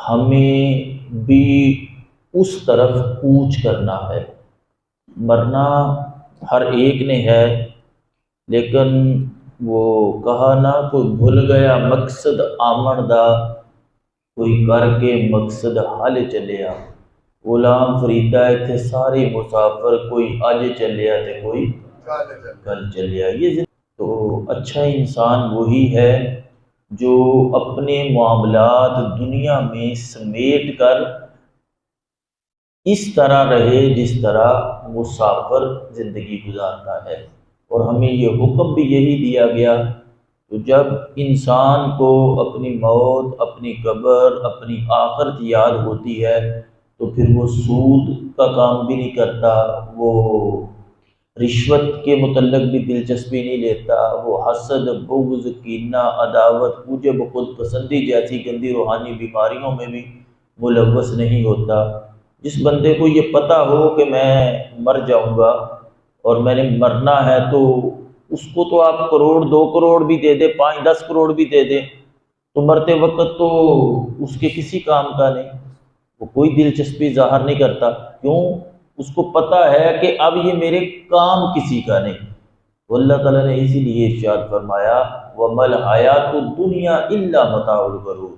ہمیں بھی اس طرف کوچ کرنا ہے۔ مرنا ہر ایک نے ہے، لیکن وہ کہا نا کوئی بھول گیا مقصد آمن دا، کوئی کر کے مقصد حل چلیا۔ غلام فریدا اتنے سارے مسافر، کوئی اج چلیا تے کوئی کل چلیا۔ یہ تو اچھا انسان وہی ہے جو اپنے معاملات دنیا میں سمیٹ کر اس طرح رہے جس طرح مسافر زندگی گزارتا ہے۔ اور ہمیں یہ حکم بھی یہی دیا گیا، تو جب انسان کو اپنی موت، اپنی قبر، اپنی آخرت یاد ہوتی ہے تو پھر وہ سود کا کام بھی نہیں کرتا، وہ رشوت کے متعلق بھی دلچسپی نہیں لیتا، وہ حسد، بغض، کینہ، عداوت، عجب، خود پسندی جیسی گندی روحانی بیماریوں میں بھی ملوث نہیں ہوتا۔ جس بندے کو یہ پتہ ہو کہ میں مر جاؤں گا اور میں نے مرنا ہے، تو اس کو تو آپ کروڑ، 2 کروڑ بھی دے دے، 5، 10 کروڑ بھی دے دے، تو مرتے وقت تو اس کے کسی کام کا نہیں، وہ کوئی دلچسپی ظاہر نہیں کرتا۔ کیوں؟ اس کو پتہ ہے کہ اب یہ میرے کام کسی کا نہیں۔ تو اللہ تعالیٰ نے اسی لیے ارشاد فرمایا وَمَا الْحَيَاةُ الدُّنْيَا إِلَّا مَتَاعُ الْغُرُورِ،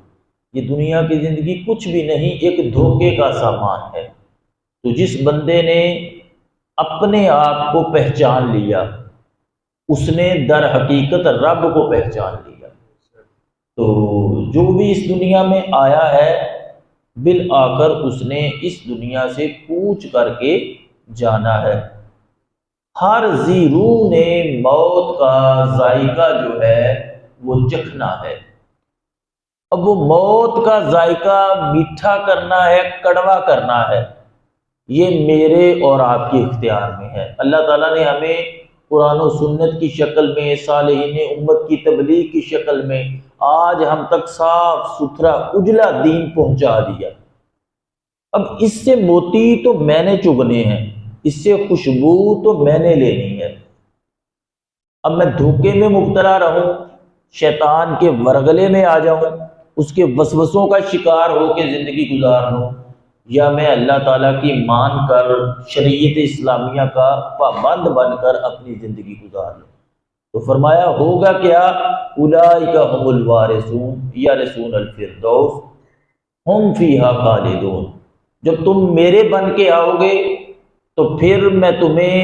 یہ دنیا کی زندگی کچھ بھی نہیں، ایک دھوکے کا سامان ہے۔ تو جس بندے نے اپنے آپ کو پہچان لیا، اس نے در حقیقت رب کو پہچان لیا۔ تو جو بھی اس دنیا میں آیا ہے، بالآخر اس نے اس دنیا سے کوچ کر کے جانا ہے۔ ہر ذی روح نے موت کا ذائقہ جو ہے وہ چکھنا ہے۔ اب وہ موت کا ذائقہ میٹھا کرنا ہے، کڑوا کرنا ہے، یہ میرے اور آپ کے اختیار میں ہے۔ اللہ تعالیٰ نے ہمیں قرآن و سنت کی شکل میں، صالحین امت کی تبلیغ کی شکل میں آج ہم تک صاف ستھرا اجلا دین پہنچا دیا۔ اب اس سے موتی تو میں نے چگنے ہیں، اس سے خوشبو تو میں نے لینی ہے۔ اب میں دھوکے میں مبتلا رہوں، شیطان کے ورغلے میں آ جاؤں، اس کے وسوسوں کا شکار ہو کے زندگی گزار لوں، یا میں اللہ تعالیٰ کی مان کر شریعت اسلامیہ کا پابند بن کر اپنی زندگی گزار لوں۔ تو فرمایا ہوگا کیا؟ اولئک هم الوارثون یرثون الفردوس ہم فیہا خالدون۔ جب تم میرے بن کے آؤ گے تو پھر میں تمہیں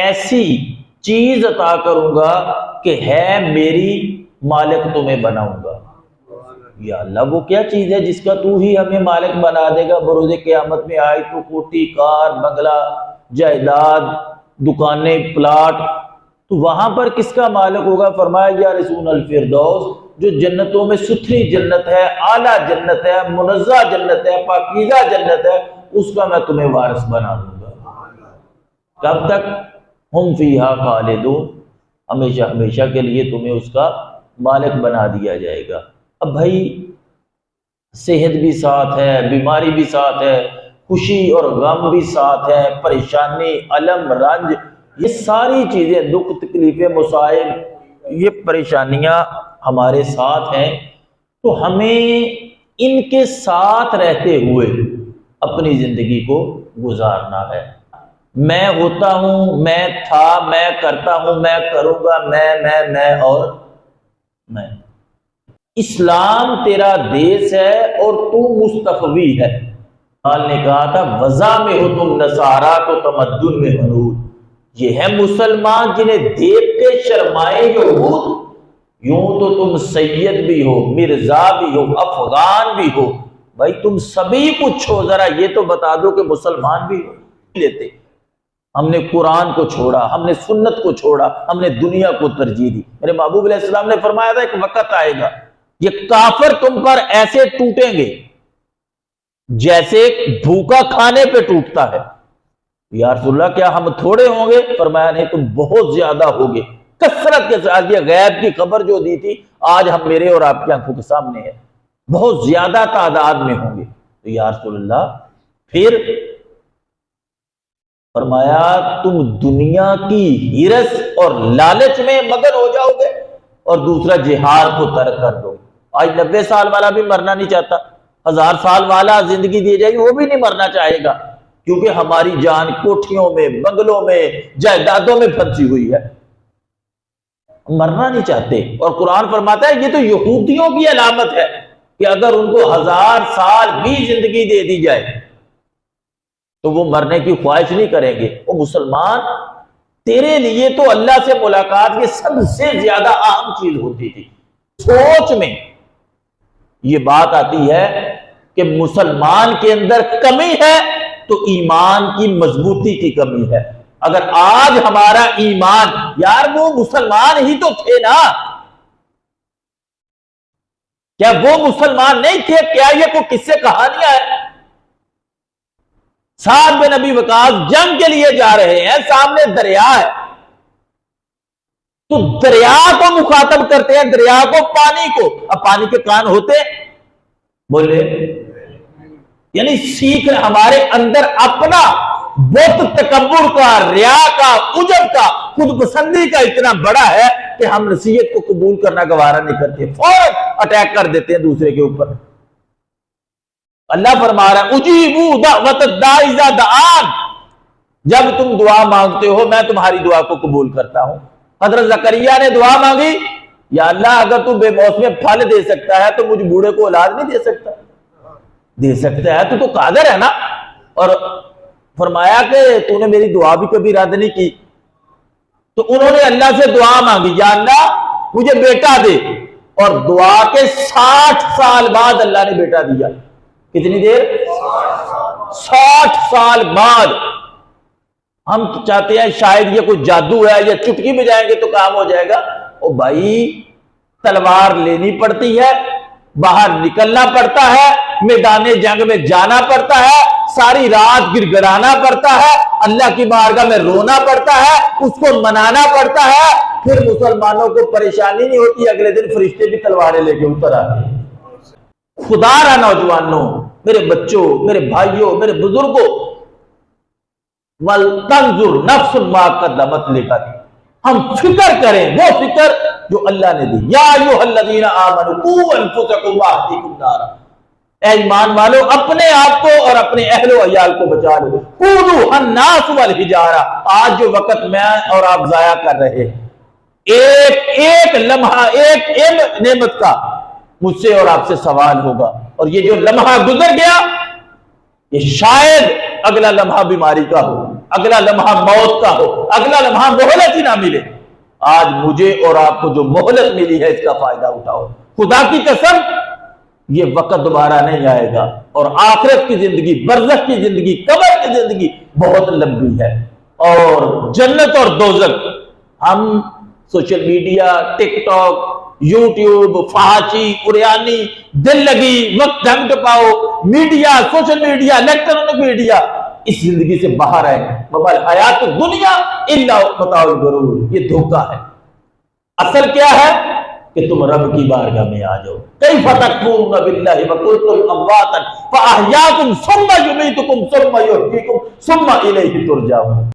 ایسی چیز عطا کروں گا کہ ہے میری، مالک تمہیں بناؤں گا۔ یا اللہ، وہ کیا چیز ہے جس کا تو ہی ہمیں مالک بنا دے گا؟ بروز قیامت میں آئی تو کوٹھی، کار، بنگلہ، جائیداد، دکانیں، پلاٹ، تو وہاں پر کس کا مالک ہوگا؟ فرمایا یا رسول الفردوس، جو جنتوں میں ستھری جنت ہے، اعلیٰ جنت ہے، منزہ جنت ہے، پاکیزہ جنت ہے، اس کا میں تمہیں وارث بنا دوں گا۔ کب تک؟ ہم فیہا خالدون، ہمیشہ ہمیشہ کے لیے تمہیں اس کا مالک بنا دیا جائے گا۔ اب بھائی صحت بھی ساتھ ہے، بیماری بھی ساتھ ہے، خوشی اور غم بھی ساتھ ہے، پریشانی، الم، رنج، یہ ساری چیزیں، دکھ، تکلیفیں، مصائب، یہ پریشانیاں ہمارے ساتھ ہیں۔ تو ہمیں ان کے ساتھ رہتے ہوئے اپنی زندگی کو گزارنا ہے۔ میں ہوتا ہوں، میں تھا، میں کرتا ہوں، میں کروں گا، میں اور میں۔ اسلام تیرا دیس ہے اور تو مستقوی ہے۔ قال نے کہا تھا وضع میں ہو تم نصارا کو تمدن میں حنود، یہ ہے مسلمان جنہیں دیکھ کے شرمائے یہود۔ یوں تو تم سید بھی ہو، مرزا بھی ہو، افغان بھی ہو، بھائی تم سبھی کچھ ہو، ذرا یہ تو بتا دو کہ مسلمان بھی ہو۔ لیتے ہم نے قرآن کو چھوڑا، ہم نے سنت کو چھوڑا، ہم نے دنیا کو ترجیح دی۔ میرے محبوب علیہ السلام نے فرمایا تھا ایک وقت آئے گا یہ کافر تم پر ایسے ٹوٹیں گے جیسے بھوکا کھانے پہ ٹوٹتا ہے۔ یا رسول اللہ کیا ہم تھوڑے ہوں گے؟ فرمایا نہیں، تم بہت زیادہ ہوگے، کثرت کے ساتھ۔ یہ غیب کی خبر جو دی تھی آج ہم میرے اور آپ کی آنکھوں کے سامنے ہے، بہت زیادہ تعداد میں ہوں گے۔ تو یا رسول اللہ پھر فرمایا تم دنیا کی ہرس اور لالچ میں مگن ہو جاؤ گے، اور دوسرا جہاد کو ترک کر دو۔ آج 90 سال والا بھی مرنا نہیں چاہتا، 1000 سال والا زندگی دی جائے گی وہ بھی نہیں مرنا چاہے گا، کیونکہ ہماری جان کوٹھیوں میں، بنگلوں میں، جائیدادوں میں پھنسی ہوئی ہے، مرنا نہیں چاہتے۔ اور قرآن فرماتا ہے یہ تو یہودیوں کی علامت ہے کہ اگر ان کو 1000 سال بھی زندگی دے دی جائے تو وہ مرنے کی خواہش نہیں کریں گے۔ وہ مسلمان، تیرے لیے تو اللہ سے ملاقات کی سب سے زیادہ اہم چیز ہوتی تھی۔ سوچ میں یہ بات آتی ہے کہ مسلمان کے اندر کمی ہے تو ایمان کی مضبوطی کی کمی ہے۔ اگر آج ہمارا ایمان، یار وہ مسلمان ہی تو تھے نا، کیا وہ مسلمان نہیں تھے؟ کیا یہ کوئی قصے کہانیاں ہے؟ سعد بن ابی وقاص جنگ کے لیے جا رہے ہیں، سامنے دریا ہے، تو دریا کو مخاطب کرتے ہیں، دریا کو، پانی کو۔ اب پانی کے کان ہوتے بولے، یعنی سیکھ ہمارے اندر اپنا بت تکبر کا، ریا کا، عجب کا، خود پسندی کا اتنا بڑا ہے کہ ہم نصیحت کو قبول کرنا گوارا نہیں کرتے، فوراً اٹیک کر دیتے ہیں دوسرے کے اوپر۔ اللہ فرما رہا ہے اجیبوا دعوت الداعی اذا دعان، جب تم دعا مانگتے ہو میں تمہاری دعا کو قبول کرتا ہوں۔ حضرت زکریا نے دعا مانگی، یا اللہ اگر تو بے موسم پھل دے سکتا ہے تو مجھ بوڑھے کو اولاد نہیں دے سکتا؟ دے سکتا ہے، تو قادر ہے نا۔ اور فرمایا کہ تو نے میری دعا بھی کبھی رد نہیں کی۔ تو انہوں نے اللہ سے دعا مانگی، یا اللہ مجھے بیٹا دے، اور دعا کے 60 سال بعد اللہ نے بیٹا دیا۔ کتنی دیر؟ 60 سال بعد۔ ہم چاہتے ہیں شاید یہ کوئی جادو ہے، یا چٹکی بجائیں گے تو کام ہو جائے گا۔ او بھائی، تلوار لینی پڑتی ہے، باہر نکلنا پڑتا ہے، میدان جنگ میں جانا پڑتا ہے، ساری رات گڑ گڑانا پڑتا ہے، اللہ کی بارگاہ میں رونا پڑتا ہے، اس کو منانا پڑتا ہے، پھر مسلمانوں کو پریشانی نہیں ہوتی، اگلے دن فرشتے بھی تلواریں لے کے اتر آتے ہیں۔ خدا را نوجوانوں، میرے بچوں، میرے بھائیوں، میرے بزرگوں، وَلْتَنْظُرْ نَفْسٌ مَا قَدَّمَتْ لِغَدٍ، ہم فکر کریں وہ فکر جو اللہ نے دی۔ یا ایھا الذین آمنوا قوا انفسکم واہلیکم نارا، اے ایمان والو اپنے آپ کو اور اپنے اہل و عیال کو بچا لو۔ قودوھا الناس والحجارہ، آج جو وقت میں اور آپ ضائع کر رہے ہیں، ایک لمحہ، ایک نعمت کا مجھ سے اور آپ سے سوال ہوگا، اور یہ جو لمحہ گزر گیا یہ شاید اگلا لمحہ بیماری کا ہو، اگلا لمحہ موت کا ہو، اگلا لمحہ مہلت ہی نہ ملے۔ آج مجھے اور آپ کو جو مہلت ملی ہے اس کا فائدہ اٹھاؤ۔ خدا کی قسم یہ وقت دوبارہ نہیں آئے گا، اور آخرت کی زندگی، برزخ کی زندگی، قبر کی زندگی بہت لمبی ہے، اور جنت اور دوزخ ہم social media, TikTok, YouTube, فحاشی، قریانی، دل لگی، وقت ڈھنگ ٹپاؤ، media, social media, electronic media, اس زندگی سے باہر آئے۔ وما الحیات الدنیا الا متاع الغرور، یہ دھوکہ ہے۔ اصل کیا ہے کہ تم رب کی بارگاہ میں آ جاؤ۔ کیف تکفرون باللہ وکنتم امواتا فاحیاکم ثم یمیتکم ثم یحییکم ثم الیہ ترجعون۔